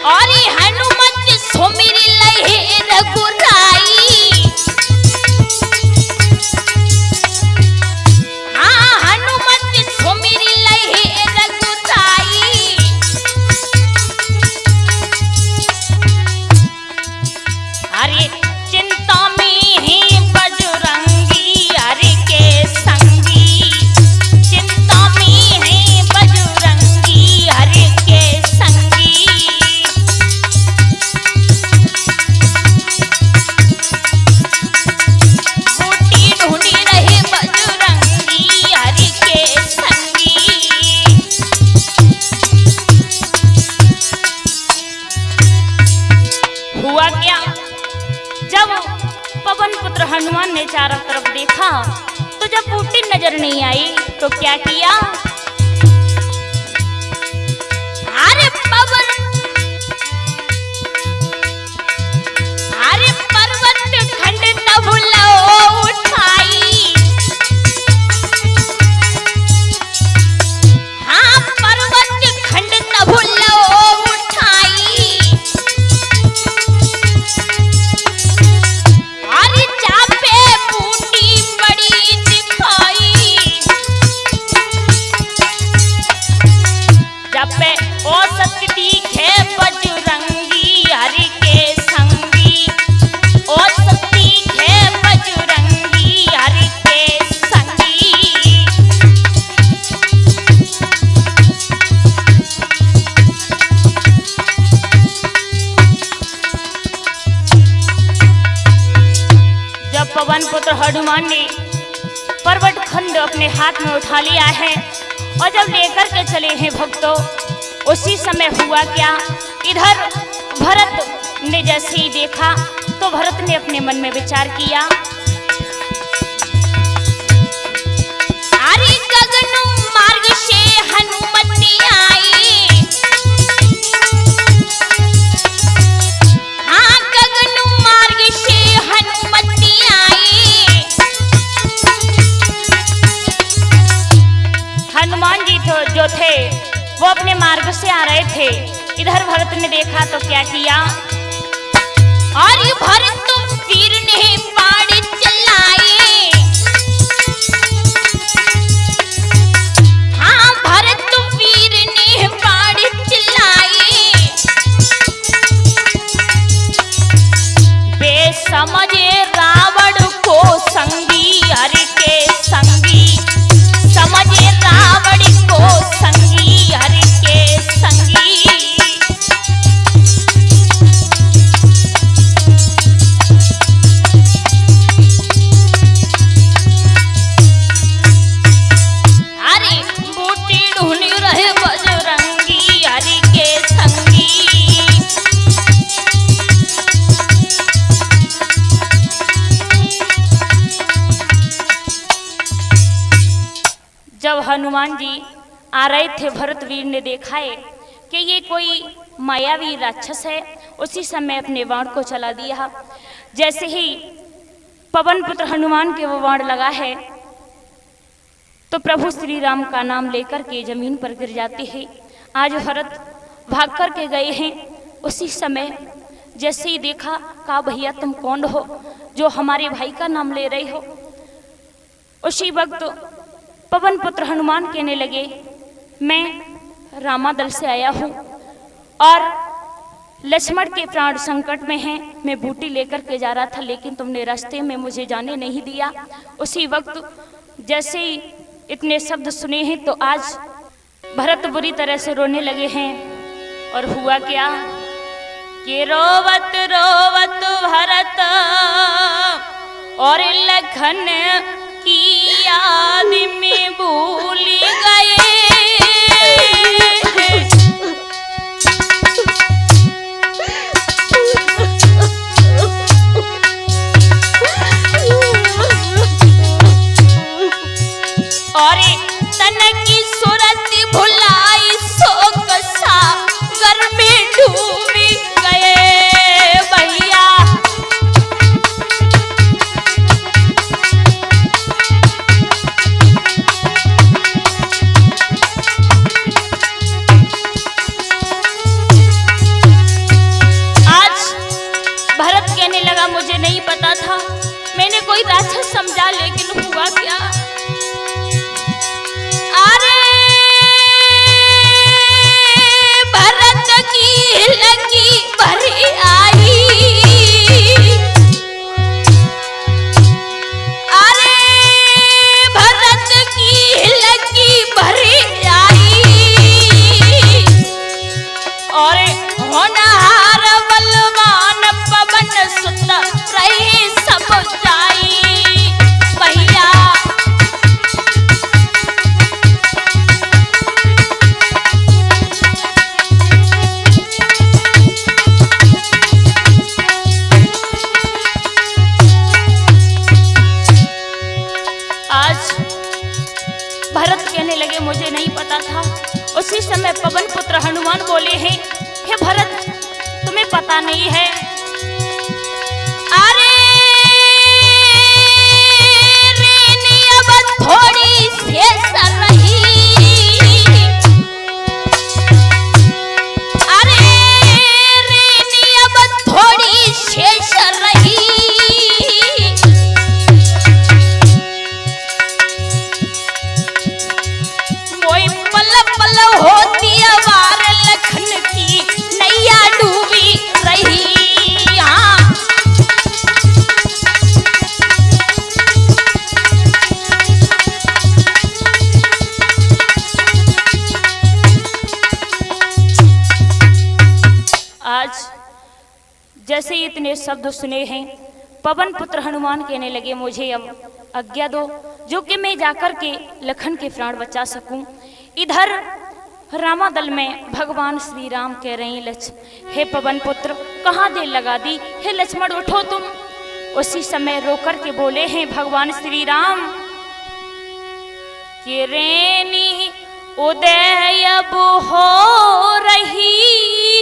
और हनुमत सुमिर लहे रघुराई, हाँ हनुमत सुमिर लहे रघुराई। हुआ क्या, जब पवन पुत्र हनुमान ने चारों तरफ देखा तो जब बूटी नजर नहीं आई तो क्या किया, अरे पर्वत खंड तब लो उठाई, हाँ पर्वत खंड तब लो उठाई, अरे चापे बूटी बड़ी दिखाई, जब पे औसत दिखे बजरंगी हरि के संगी, औसत दिखे बजरंगी हरि के संगी। जब पवन पुत्र हनुमान ने पर्वत खंड अपने हाथ में उठा लिया है और जब लेकर के चले हैं भक्तों, उसी समय हुआ क्या, इधर भरत ने जैसे ही देखा तो भरत ने अपने मन में विचार किया, अरे गगन मार्ग से हनुमति आई, हाँ गगन मार्ग से हनुमति आई। हनुमान जी तो जो थे वो अपने मार्ग से आ रहे थे, इधर भरत ने देखा तो क्या किया, और भरत तुम वीर ने बाण चलाए, हाँ भरत तुम वीर ने बाण चलाए, बेसमझे रावण को संगी हरि के संगी, समझे रावण को संगी हरि के संगी। हरि बूटी ढूंढ रहे बजरंगी हरि के संगी। जब हनुमान जी आ रहे थे, भरतवीर ने देखा है कि ये कोई मायावी राक्षस है, उसी समय अपने बाण को चला दिया। जैसे ही पवन पुत्र हनुमान के वो बाण लगा है तो प्रभु श्री राम का नाम लेकर के जमीन पर गिर जाते हैं। आज भरत भाग कर के गए हैं, उसी समय जैसे ही देखा, कहा भैया तुम कौन हो जो हमारे भाई का नाम ले रहे हो। उसी वक्त पवन पुत्र हनुमान कहने लगे, मैं रामादल से आया हूँ और लक्ष्मण के प्राण संकट में हैं, मैं बूटी लेकर के जा रहा था लेकिन तुमने रास्ते में मुझे जाने नहीं दिया। उसी वक्त जैसे ही इतने शब्द सुने हैं तो आज भरत बुरी तरह से रोने लगे हैं। और हुआ क्या कि रोवत रोवत भरत और लखन की याद में भूल गए, और तन की सूरत भुलाई शोक सागर में डूब गए भैया। मुझे नहीं पता था, मैंने कोई राक्षस समझा, लेकिन हुआ क्या, अरे भरत की लगी भरी आई, अरे भरत की लगी भरी आई, और होनहार बलवान पवन सुत रही सब जाई भैया। पता नहीं है। अरे रेनी अब थोड़ी शेष रही, अरे रेनी अब थोड़ी शेष रही, मोई पल पल होती अवार लखन की नैया डूबी रही। आज जैसे इतने शब्द सुने हैं, पवन पुत्र हनुमान कहने लगे मुझे अब आज्ञा दो जो कि मैं जाकर के लखन के प्राण बचा सकूं। इधर रामादल में भगवान श्री राम कह रहे हैं हे पवन पुत्र कहाँ देर लगा दी, हे लक्ष्मण उठो तुम। उसी समय रोकर के बोले हैं भगवान श्री राम कि रेनी उदय अब हो रही,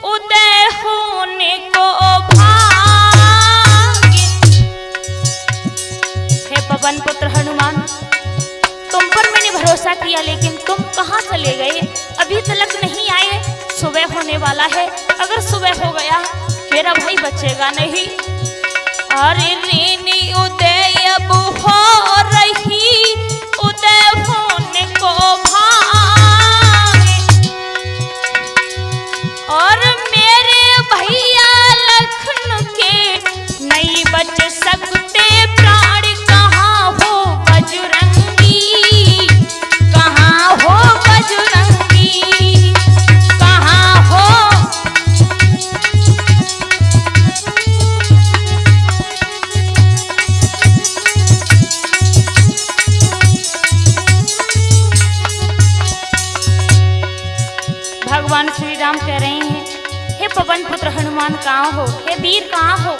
उदय होने को भाग्य। हे पवन पुत्र हनुमान तुम पर मैंने भरोसा किया, लेकिन तुम कहाँ चले गए, अभी तक नहीं आए। सुबह होने वाला है, अगर सुबह हो गया मेरा भाई बचेगा नहीं। अरे रेनी उदय अब हो रही, उदय होने को भाग्य, और मेरे भैया लखन के नहीं बच सकते प्राण। कहाँ हो बजरंगी, कहाँ हो बजरंगी, कहाँ हो। भगवान श्री राम कह रहे हैं हे पवन पुत्र हनुमान कहाँ हो, हे वीर कहाँ हो।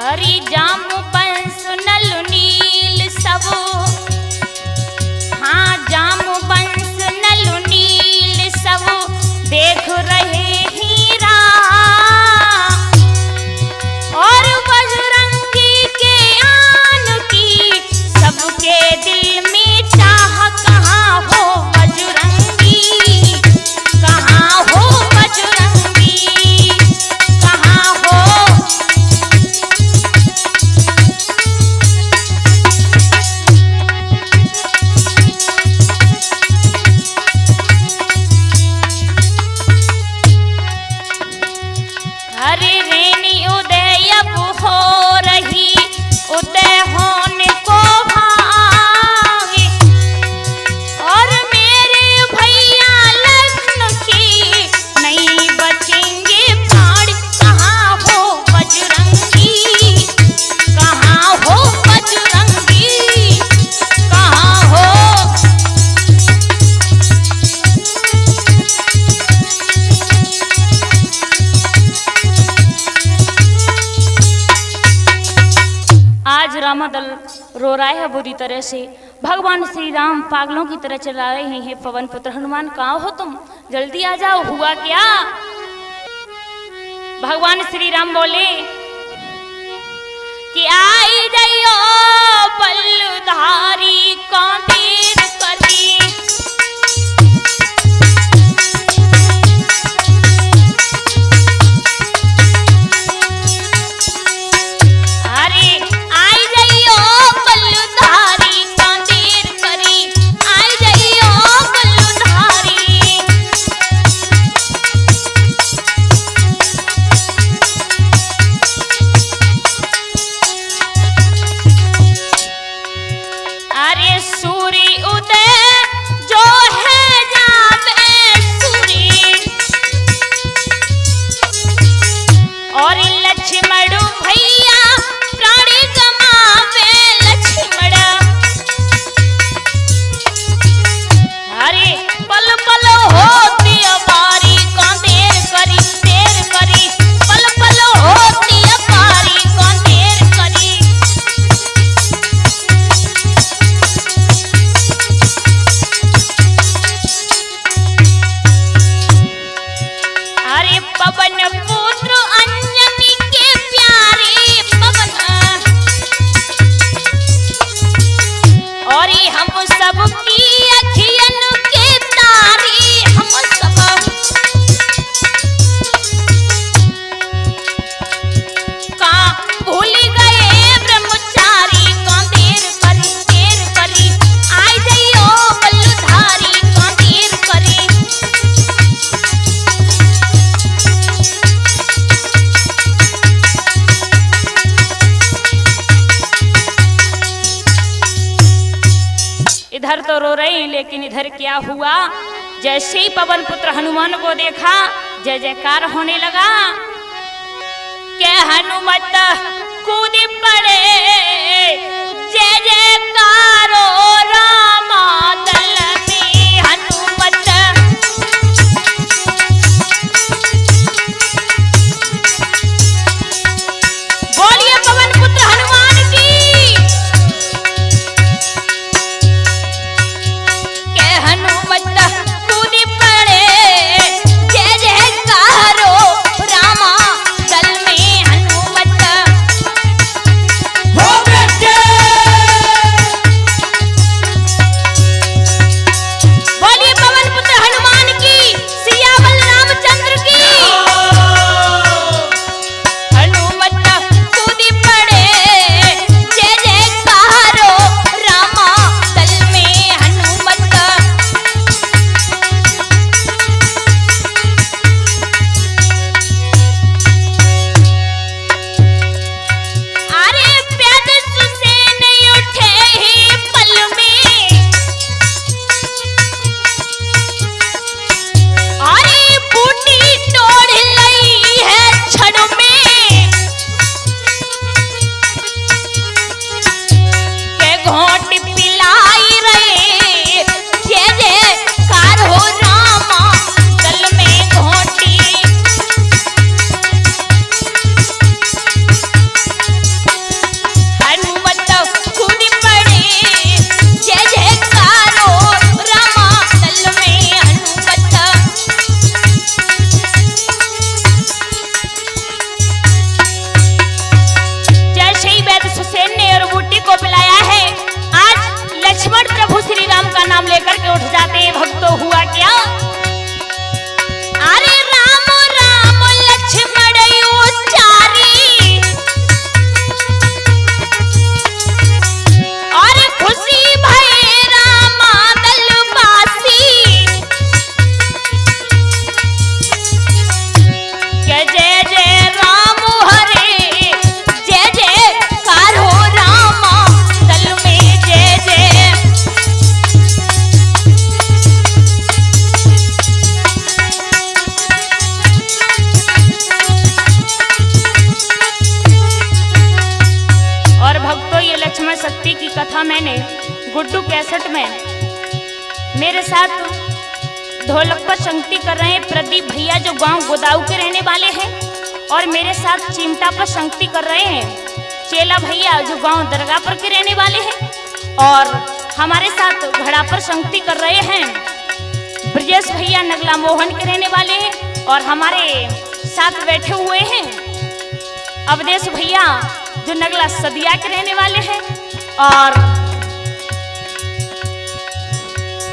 हरि जामु बंस नल नील सब, हाँ जामु बंस नल नील सब देख रहे हीरा, और बजरंगी के आन की सबके दिल में चाह। कहाँ हो बजरंगी, कहाँ हो बजरंगी, कहाँ हो। हरे रेनी उदय अब हो रही, उदय होने को भागे, और मेरे भैया लखन के नहीं बचेंगे प्राण। कहाँ हो बजरंगी, कहाँ हो बजरंगी, कहाँ हो। आज रामादल रो रहा है बुरी तरह से। भगवान श्री राम पागलों की तरह चला रहे हैं पवन पुत्र हनुमान कहाँ हो तुम, जल्दी आ जाओ, हुआ क्या। भगवान श्री राम बोले कि आई जाइयो बलधारी कौन देर करी, सूरी अरे पवन पुत्र अंजनी के प्यारे पवन, और हम सबकी अखियन के तारी, हम सब का भूल गए ब्रह्मचारी, का देर करी आई जइयो बल्लधारी, का देर करी। इधर तो रो रही, लेकिन इधर क्या हुआ, जैसे ही पवन पुत्र हनुमान को देखा जय जयकार होने लगा। के हनुमत कूद पड़े जय जयकारो रामा दल में हनुमत। बोलिए पवन पुत्र हनुमान की। के हनुमत कूद पड़े जय जयकारो रामा दल में हनुमत। हो बेटे बोलिए पवन पुत्र हनुमान की, सियावल रामचंद्र की। हनुमत कूद पड़े जय जयकारो रामा दल में हनुमत। अरे प्याद से नहीं उठे ही पल में, अरे बूटी तोड़ लई है क्षण में। के घोट पिलाई रहे जय जयकार हो रामा दल में घोटी। हनुमत कूद पड़े जय जयकारो रामा दल में हनुमत। जैसे ही वैद्य सुसेन ने और बूटी को पिलाया है, आज लक्ष्मण प्रभु श्री राम का नाम लेकर के उठ जाते हैं। भक्तों हुआ क्या, अरे राम राम लक्ष्मण उच्चारी, और खुशी भये रामा दलवासी। के जय जय राम हरे जय जयकार हो रामा दल में जय जय। और भक्तों, ये लक्ष्मण शक्ति की कथा मैंने गुड्डू कैसेट में मेरे साथ ढोलक पर संगति कर रहे हैं प्रदीप भैया, जो गांव गोदाऊ के रहने वाले हैं, और मेरे साथ चिमटा पर संगति कर रहे हैं चेला भैया, जो गांव दरगाहपुर के रहने वाले हैं, और हमारे साथ घड़ा पर संगति कर रहे हैं ब्रजेश भैया, नगला मोहन के रहने वाले हैं, और हमारे साथ बैठे हुए हैं अवधेश भैया, जो नगला सदिया के रहने वाले हैं। और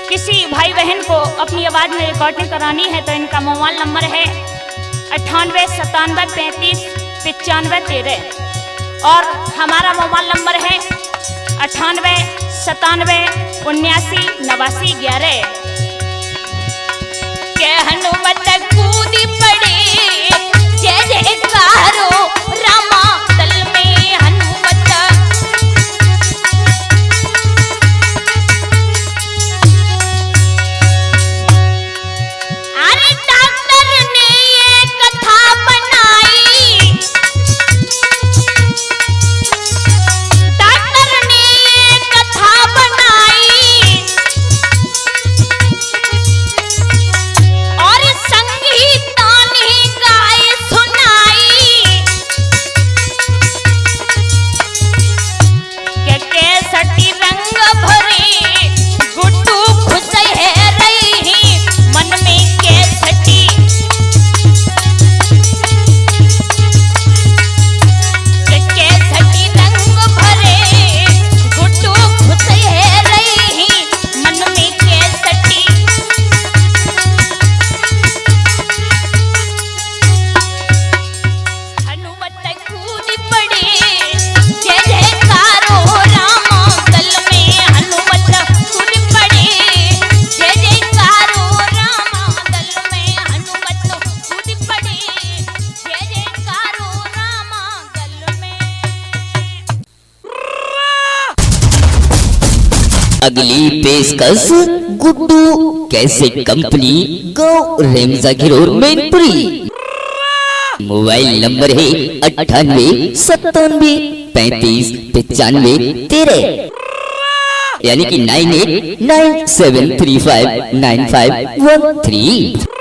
किसी भाई बहन को अपनी आवाज में रिकॉर्डिंग करानी है तो इनका मोबाइल नंबर है 98 97 35 95 13, और हमारा मोबाइल नंबर है 98 97 79 89 11। के हनुमत कूद पड़े जय जयकारो रामा दल में हनुमत। अरे डॉक्टर ने ये कथा बनाई, डॉक्टर ने ये कथा बनाई, और संगीत अगली पेशकश गुड्डू कैसेट कंपनी, गाँव रेमजा घिरोर मैनपुरी। मोबाइल नंबर है 9897359513, यानी कि 9897359513।